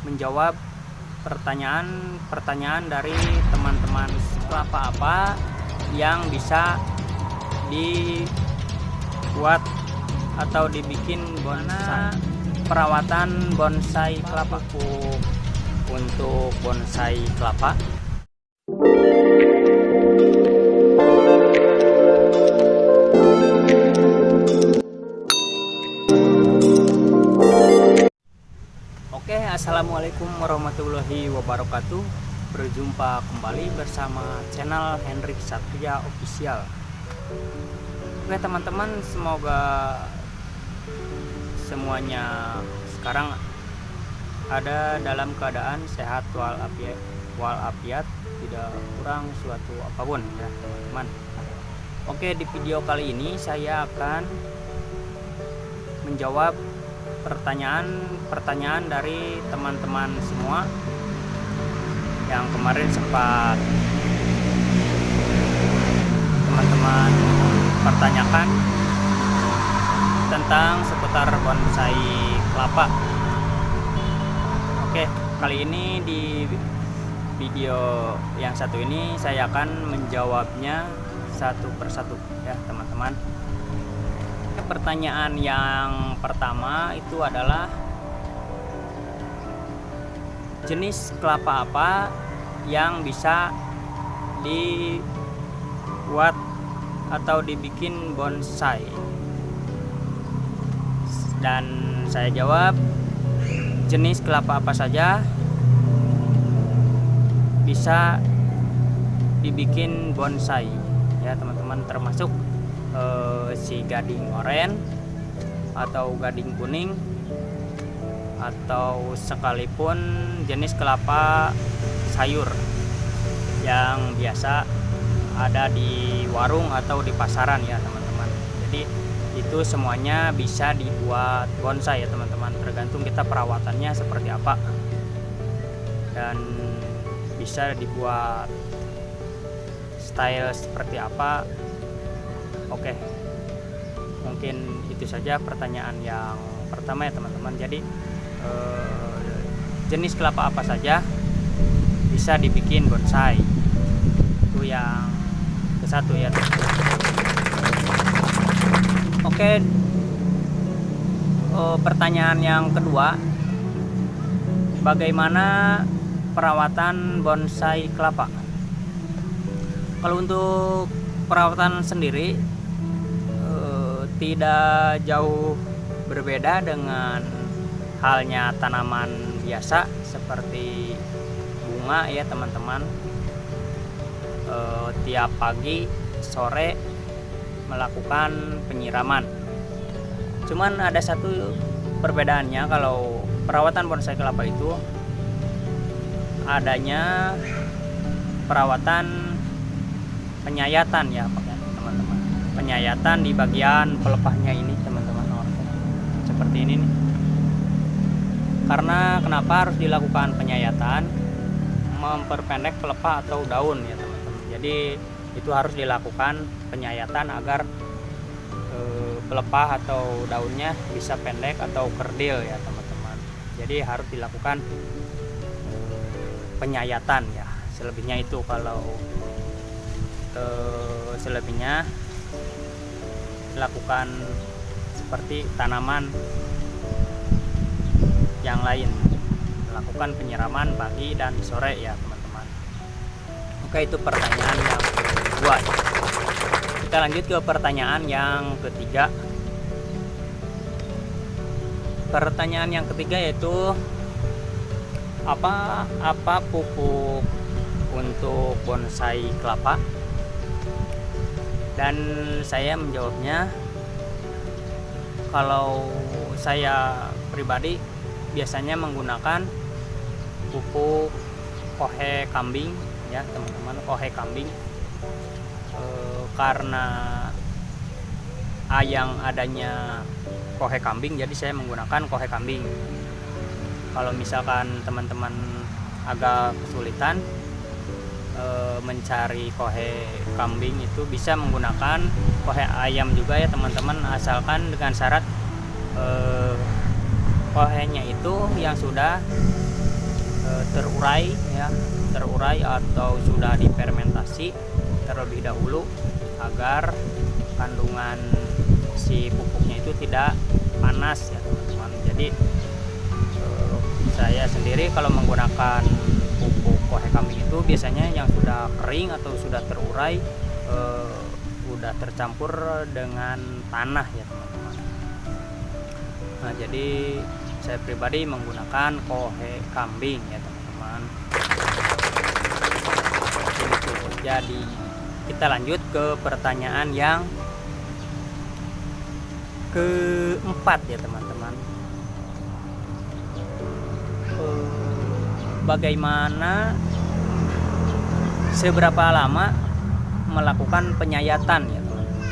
menjawab pertanyaan-pertanyaan dari teman-teman. Kelapa apa yang bisa dibuat atau dibikin bonsai? Perawatan bonsai kelapa. Untuk bonsai kelapa, oke, assalamualaikum warahmatullahi wabarakatuh. Berjumpa kembali bersama channel Hendrik Satria Official. Oke teman-teman, semoga semuanya sekarang ada dalam keadaan sehat walafiat, tidak kurang suatu apapun ya teman-teman. Oke, di video kali ini saya akan menjawab pertanyaan dari teman-teman semua yang kemarin sempat teman-teman pertanyakan tentang seputar bonsai kelapa. Oke, kali ini di video yang satu ini saya akan menjawabnya satu persatu ya teman-teman. Pertanyaan yang pertama itu adalah jenis kelapa apa yang bisa dibuat atau dibikin bonsai? Dan saya jawab, jenis kelapa apa saja bisa dibikin bonsai ya teman-teman, termasuk si gading oranye atau gading kuning, atau sekalipun jenis kelapa sayur yang biasa ada di warung atau di pasaran ya teman-teman. Jadi itu semuanya bisa dibuat bonsai ya teman-teman, tergantung kita perawatannya seperti apa, dan bisa dibuat style seperti apa. Oke, mungkin itu saja pertanyaan yang pertama ya teman-teman. Jadi jenis kelapa apa saja bisa dibikin bonsai, itu yang ke satu ya. Oke, pertanyaan yang kedua, bagaimana perawatan bonsai kelapa? Kalau untuk perawatan sendiri tidak jauh berbeda dengan halnya tanaman biasa seperti bunga ya teman-teman. Tiap pagi sore melakukan penyiraman. Cuman ada satu perbedaannya, kalau perawatan bonsai kelapa itu adanya perawatan penyayatan ya teman-teman. Penyayatan di bagian pelepahnya ini teman-teman, seperti ini nih. Karena kenapa harus dilakukan penyayatan? Memperpendek pelepah atau daun ya teman-teman. Jadi itu harus dilakukan penyayatan agar pelepah atau daunnya bisa pendek atau kerdil ya teman-teman. Jadi harus dilakukan penyayatan ya. Selebihnya itu, kalau selebihnya lakukan seperti tanaman yang lain, melakukan penyiraman pagi dan sore ya teman-teman. Oke, itu pertanyaan yang kedua ya. Kita lanjut ke pertanyaan yang ketiga. Pertanyaan yang ketiga yaitu apa pupuk untuk bonsai kelapa? Dan saya menjawabnya, kalau saya pribadi biasanya menggunakan pupuk kohe kambing ya teman-teman, kohe kambing. Karena yang adanya kohe kambing, jadi saya menggunakan kohe kambing. Kalau misalkan teman-teman agak kesulitan mencari kohe kambing, itu bisa menggunakan kohe ayam juga ya teman-teman, asalkan dengan syarat kohenya itu yang sudah terurai ya, terurai atau sudah difermentasi terlebih dahulu agar kandungan si pupuknya itu tidak panas ya teman-teman. Jadi saya sendiri kalau menggunakan pupuk kohe kambing itu biasanya yang sudah kering atau sudah terurai, udah tercampur dengan tanah ya teman-teman. Nah, jadi saya pribadi menggunakan kohe kambing ya teman-teman. Jadi kita lanjut ke pertanyaan yang keempat ya teman-teman. Bagaimana, seberapa lama melakukan penyayatan ya teman-teman?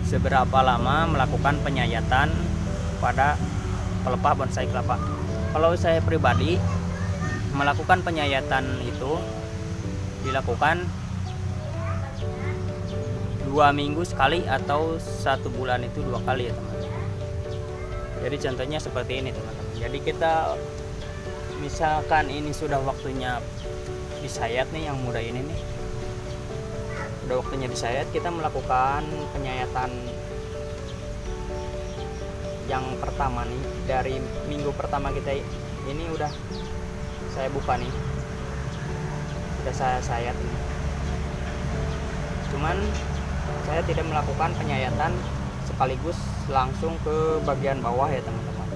Seberapa lama melakukan penyayatan pada pelepah bonsai kelapa? Kalau saya pribadi melakukan penyayatan itu dilakukan 2 minggu sekali atau 1 bulan itu 2 kali ya teman-teman. Jadi contohnya seperti ini teman-teman. Jadi kita misalkan ini sudah waktunya disayat nih, yang muda ini nih udah waktunya disayat, kita melakukan penyayatan yang pertama nih. Dari minggu pertama kita ini udah saya buka nih, udah saya sayat ini. Cuman saya tidak melakukan penyayatan sekaligus langsung ke bagian bawah ya teman-teman.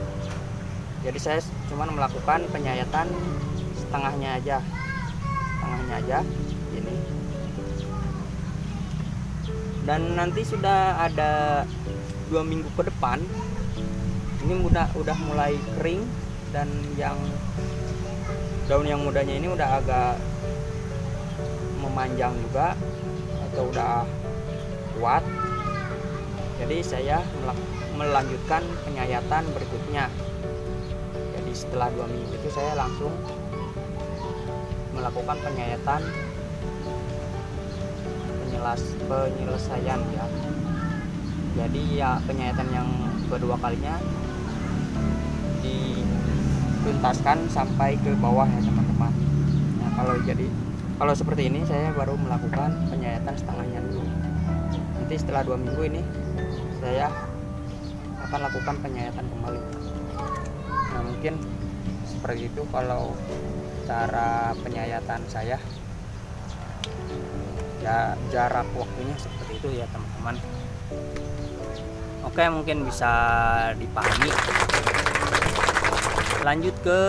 Jadi saya cuma melakukan penyayatan setengahnya aja ini. Dan nanti sudah ada 2 minggu ke depan ini udah mulai kering, dan yang daun yang mudanya ini udah agak memanjang juga atau udah kuat. Jadi saya melanjutkan penyayatan berikutnya. Jadi setelah 2 minggu itu saya langsung melakukan penyayatan penyelesaian ya. Jadi ya penyayatan yang kedua kalinya dituntaskan sampai ke bawah ya teman-teman. Nah, kalau seperti ini saya baru melakukan penyayatan setengahnya dulu. Nanti setelah 2 minggu ini saya akan lakukan penyayatan kembali. Nah, mungkin seperti itu kalau cara penyayatan saya. Ya, jarak waktunya seperti itu ya teman-teman. Oke, mungkin bisa dipahami. Lanjut ke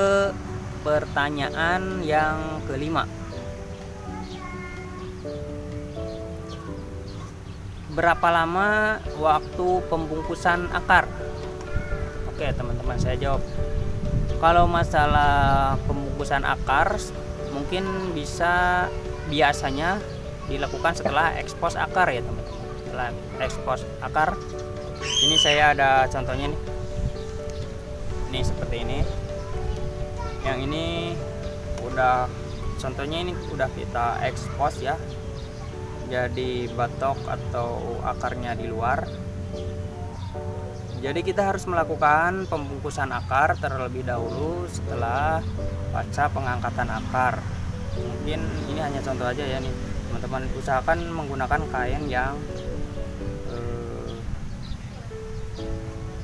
pertanyaan yang kelima. Berapa lama waktu pembungkusan akar? Oke teman-teman, saya jawab. Kalau masalah pembungkusan akar mungkin biasanya dilakukan setelah ekspos akar ya teman-teman. Setelah ekspos akar, ini saya ada contohnya nih. Ini seperti ini. Yang ini contohnya ini udah kita ekspos ya. Jadi batok atau akarnya di luar. Jadi kita harus melakukan pembungkusan akar terlebih dahulu setelah pasca pengangkatan akar. Mungkin ini hanya contoh aja ya nih teman-teman. Usahakan menggunakan kain yang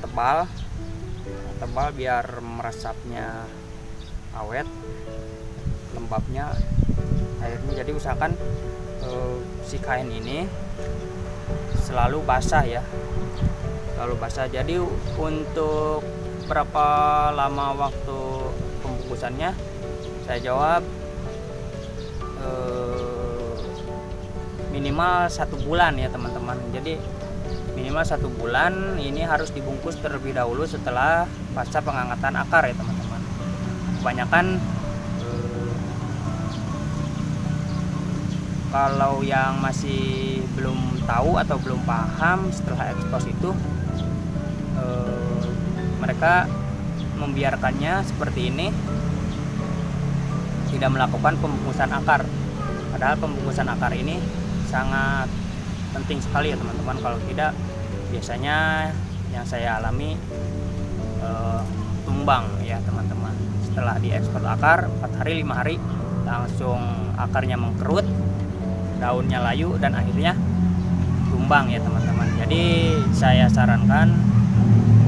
tebal biar meresapnya awet, lembabnya airnya. Jadi usahakan si kain ini selalu basah ya, selalu basah. Jadi untuk berapa lama waktu pembungkusannya, saya jawab minimal 1 bulan ya teman-teman. Jadi minimal 1 bulan ini harus dibungkus terlebih dahulu setelah pasca pengangkatan akar ya teman-teman. Kebanyakan kalau yang masih belum tahu atau belum paham setelah ekspos itu, mereka membiarkannya seperti ini, tidak melakukan pembungkusan akar. Padahal pembungkusan akar ini sangat penting sekali ya teman-teman. Kalau tidak, biasanya yang saya alami tumbang ya teman-teman setelah diekspor akar 4 hari 5 hari langsung akarnya mengkerut, daunnya layu, dan akhirnya tumbang ya teman-teman. Jadi saya sarankan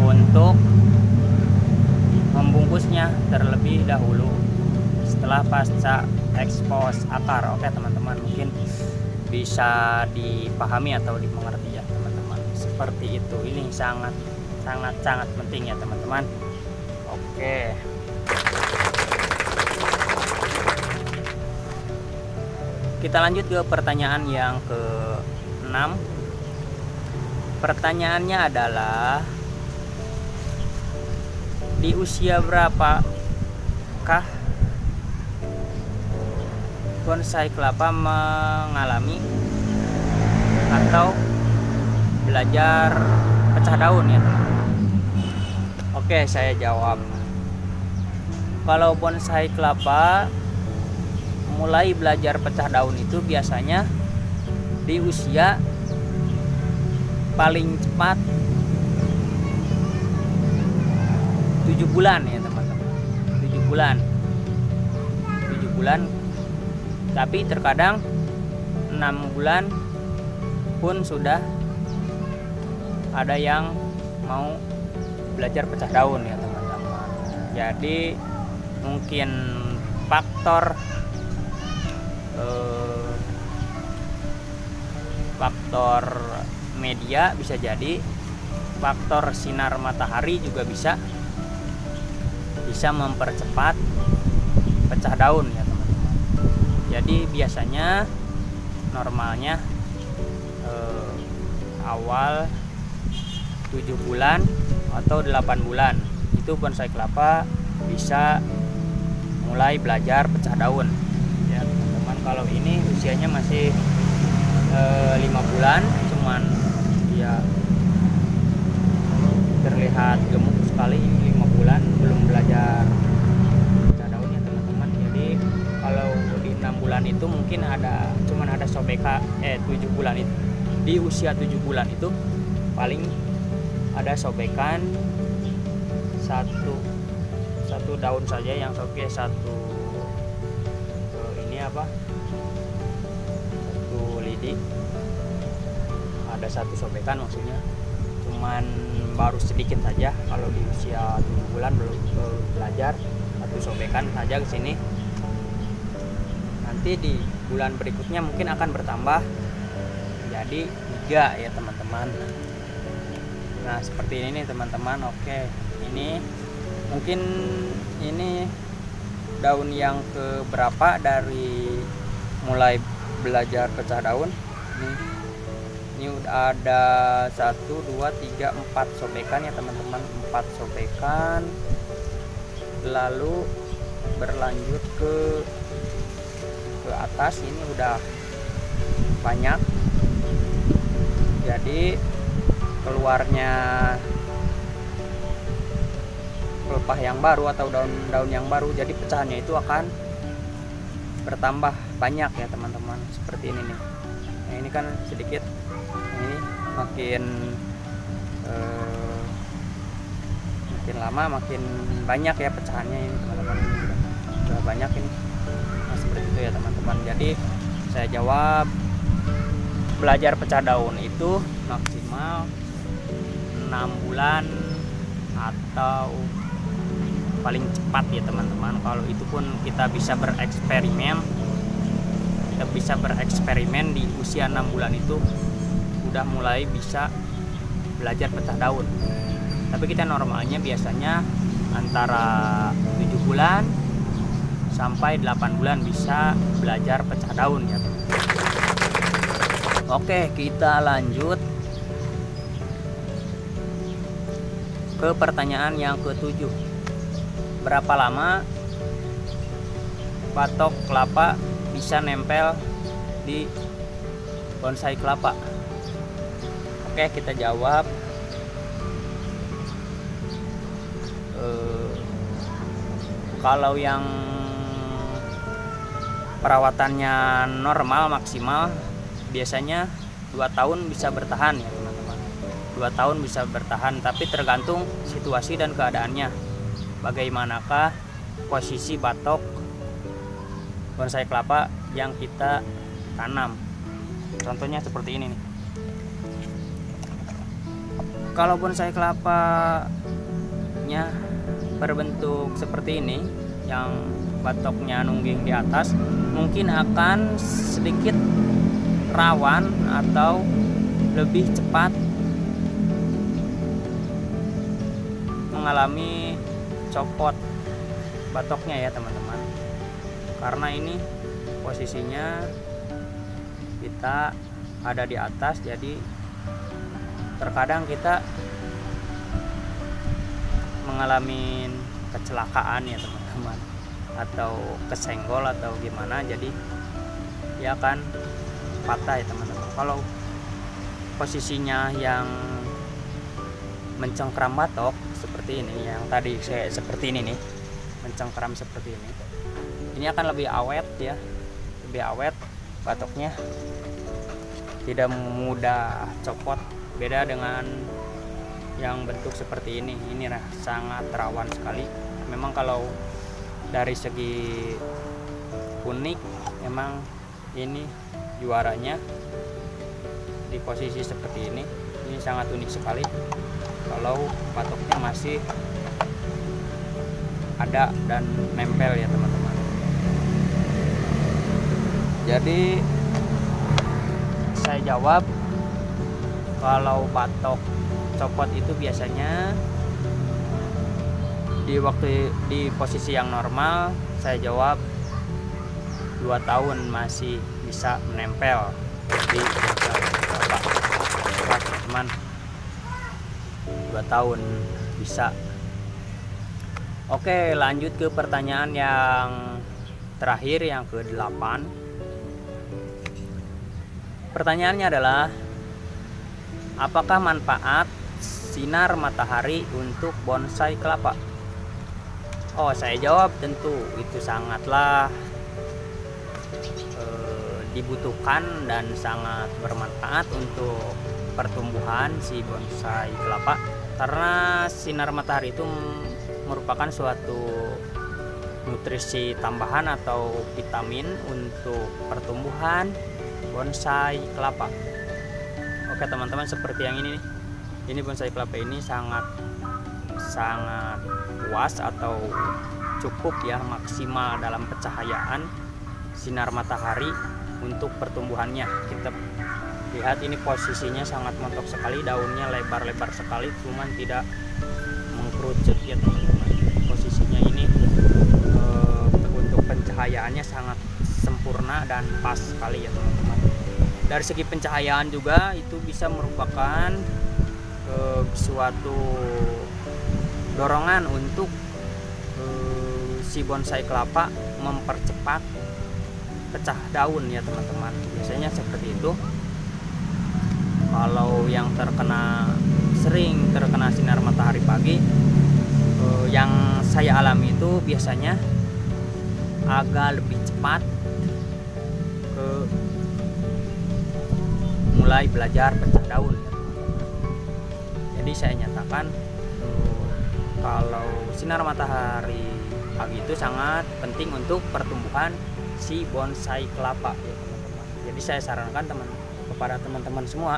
untuk membungkusnya terlebih dahulu setelah pasca ekspos akar. Oke teman-teman, mungkin bisa dipahami atau dimengerti ya teman-teman. Seperti itu, ini sangat penting ya teman-teman. Oke, kita lanjut ke pertanyaan yang ke-6. Pertanyaannya adalah, di usia berapakah bonsai kelapa mengalami atau belajar pecah daun ya teman-teman? Oke, saya jawab. Kalau bonsai kelapa mulai belajar pecah daun itu biasanya di usia paling cepat 7 bulan ya teman-teman. 7 bulan, tapi terkadang 6 bulan pun sudah ada yang mau belajar pecah daun ya teman-teman. Jadi mungkin faktor media bisa jadi, faktor sinar matahari juga bisa mempercepat pecah daun ya teman-teman. Jadi biasanya normalnya awal 7 bulan atau 8 bulan itu bonsai kelapa bisa mulai belajar pecah daun ya teman-teman. Kalau ini usianya masih 5 bulan, cuman ya terlihat gemuk sekali. 5 bulan belum belajar pecah daun ya teman-teman. Jadi kalau di 6 bulan itu mungkin cuman ada sobekan 7 bulan itu, di usia 7 bulan itu paling ada sobekan satu daun saja yang sobek, satu lidi, ada satu sobekan maksudnya, cuman baru sedikit saja. Kalau di usia 7 bulan belum belajar, satu sobekan saja ke sini. Nanti di bulan berikutnya mungkin akan bertambah jadi 3 ya teman-teman. Nah seperti ini nih teman-teman. Oke, ini mungkin ini daun yang keberapa dari mulai belajar pecah daun. Ini udah ada 1, 2, 3, 4 sobekan ya teman-teman. 4 sobekan, lalu berlanjut ke atas, ini udah banyak. Jadi keluarnya pelepah yang baru atau daun-daun yang baru, jadi pecahannya itu akan bertambah banyak ya teman-teman. Seperti ini nih. Nah, ini kan sedikit, ini makin lama makin banyak ya pecahannya ini teman-teman. Udah banyak ini. Nah, seperti itu ya teman-teman. Jadi saya jawab, belajar pecah daun itu maksimal 6 bulan atau paling cepat ya teman-teman. Kalau itu pun kita bisa bereksperimen di usia 6 bulan itu udah mulai bisa belajar pecah daun. Tapi kita normalnya biasanya antara 7 bulan sampai 8 bulan bisa belajar pecah daun ya. Oke, kita lanjut ke pertanyaan yang ke-7. Berapa lama batok kelapa bisa nempel di bonsai kelapa? Oke, kita jawab. Kalau yang perawatannya normal maksimal biasanya 2 tahun bisa bertahan ya teman-teman. 2 tahun bisa bertahan, tapi tergantung situasi dan keadaannya. Bagaimanakah posisi batok bonsai kelapa yang kita tanam. Contohnya seperti ini nih. Kalau bonsai kelapanya berbentuk seperti ini, yang batoknya nungging di atas, mungkin akan sedikit rawan atau lebih cepat mengalami copot batoknya ya teman-teman, karena ini posisinya kita ada di atas, jadi terkadang kita mengalami kecelakaan ya teman-teman, atau kesenggol atau gimana, jadi dia akan patah ya teman-teman. Kalau posisinya yang mencengkram batok seperti ini, yang tadi saya seperti ini nih, mencengkram seperti ini akan lebih awet ya, lebih awet batoknya, tidak mudah copot. Beda dengan yang bentuk seperti ini sangat rawan sekali. Memang kalau dari segi unik, memang ini juaranya di posisi seperti ini sangat unik sekali. Kalau batoknya masih ada dan nempel ya teman-teman. Jadi saya jawab, kalau batok copot itu biasanya di posisi yang normal, saya jawab 2 tahun masih bisa menempel di batok teman. 2 tahun bisa. Oke, lanjut ke pertanyaan yang terakhir, yang ke-8. Pertanyaannya adalah, apakah manfaat sinar matahari untuk bonsai kelapa? Oh, saya jawab tentu itu sangatlah dibutuhkan dan sangat bermanfaat untuk pertumbuhan si bonsai kelapa, karena sinar matahari itu merupakan suatu nutrisi tambahan atau vitamin untuk pertumbuhan bonsai kelapa. Oke teman-teman, seperti yang ini nih. Ini bonsai kelapa ini sangat puas atau cukup ya, maksimal dalam pencahayaan sinar matahari untuk pertumbuhannya. Kita lihat ini posisinya sangat montok sekali, daunnya lebar-lebar sekali, cuman tidak mengkerucut ya teman-teman. Posisinya ini untuk pencahayaannya sangat sempurna dan pas sekali ya teman-teman. Dari segi pencahayaan juga itu bisa merupakan suatu dorongan untuk si bonsai kelapa mempercepat pecah daun ya teman-teman. Biasanya seperti itu. Kalau yang sering terkena sinar matahari pagi, yang saya alami itu biasanya agak lebih cepat mulai belajar pecah daun. Jadi saya nyatakan kalau sinar matahari pagi itu sangat penting untuk pertumbuhan si bonsai kelapa ya teman-teman. Jadi saya sarankan kepada teman-teman semua,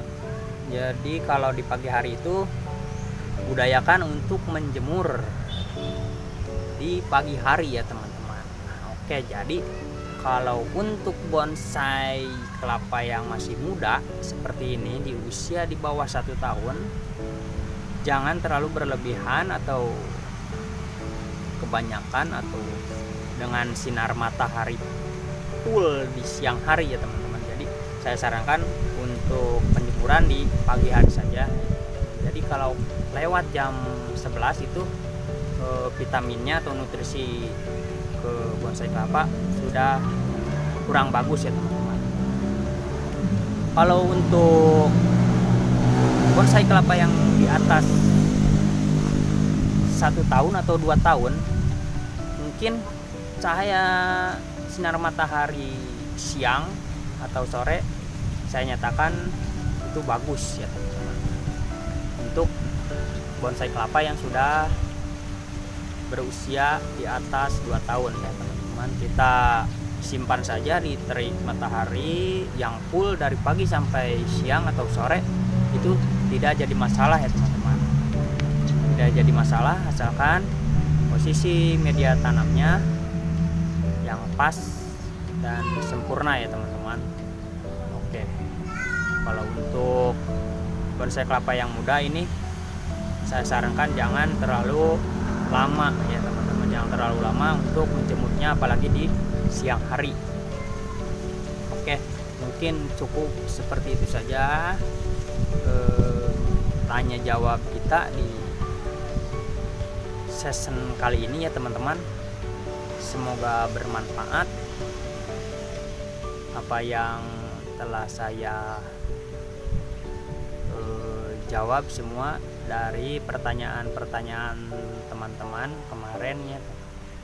jadi kalau di pagi hari itu budayakan untuk menjemur di pagi hari ya teman-teman. Oke, jadi kalau untuk bonsai kelapa yang masih muda seperti ini, di usia di bawah 1 tahun, jangan terlalu berlebihan atau kebanyakan atau dengan sinar matahari full di siang hari ya teman-teman. Jadi saya sarankan untuk penjemuran di pagi hari saja. Jadi kalau lewat jam 11 itu vitaminnya atau nutrisi ke bonsai kelapa sudah kurang bagus ya teman-teman. Kalau untuk bonsai kelapa yang di atas 1 tahun atau 2 tahun, mungkin cahaya sinar matahari siang atau sore saya nyatakan itu bagus ya teman-teman untuk bonsai kelapa yang sudah berusia di atas 2 tahun ya teman-teman. Kita simpan saja di terik matahari yang full dari pagi sampai siang atau sore, itu tidak jadi masalah ya teman-teman. Tidak jadi masalah asalkan posisi media tanamnya yang pas dan sempurna ya teman-teman. Oke, kalau untuk bonsai kelapa yang muda ini saya sarankan jangan terlalu lama ya teman-teman, jangan terlalu lama untuk menjemurnya, apalagi di siang hari. Oke, mungkin cukup seperti itu saja tanya jawab kita di season kali ini ya teman-teman. Semoga bermanfaat apa yang telah saya jawab semua dari pertanyaan-pertanyaan teman-teman kemarin ya.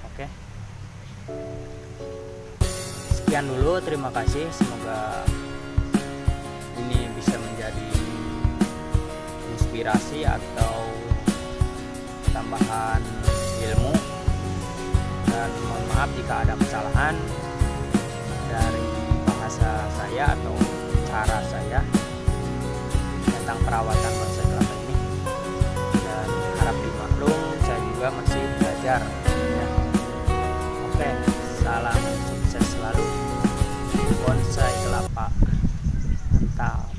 Oke, sekian dulu, terima kasih. Semoga ini bisa menjadi inspirasi atau tambahan ilmu, dan mohon maaf jika ada kesalahan dari bahasa saya atau cara saya tentang perawatan bonsai kelapa ini, dan harap dimaklum saya juga masih belajar ya. Oke, salam sukses selalu bonsai kelapa, mantap.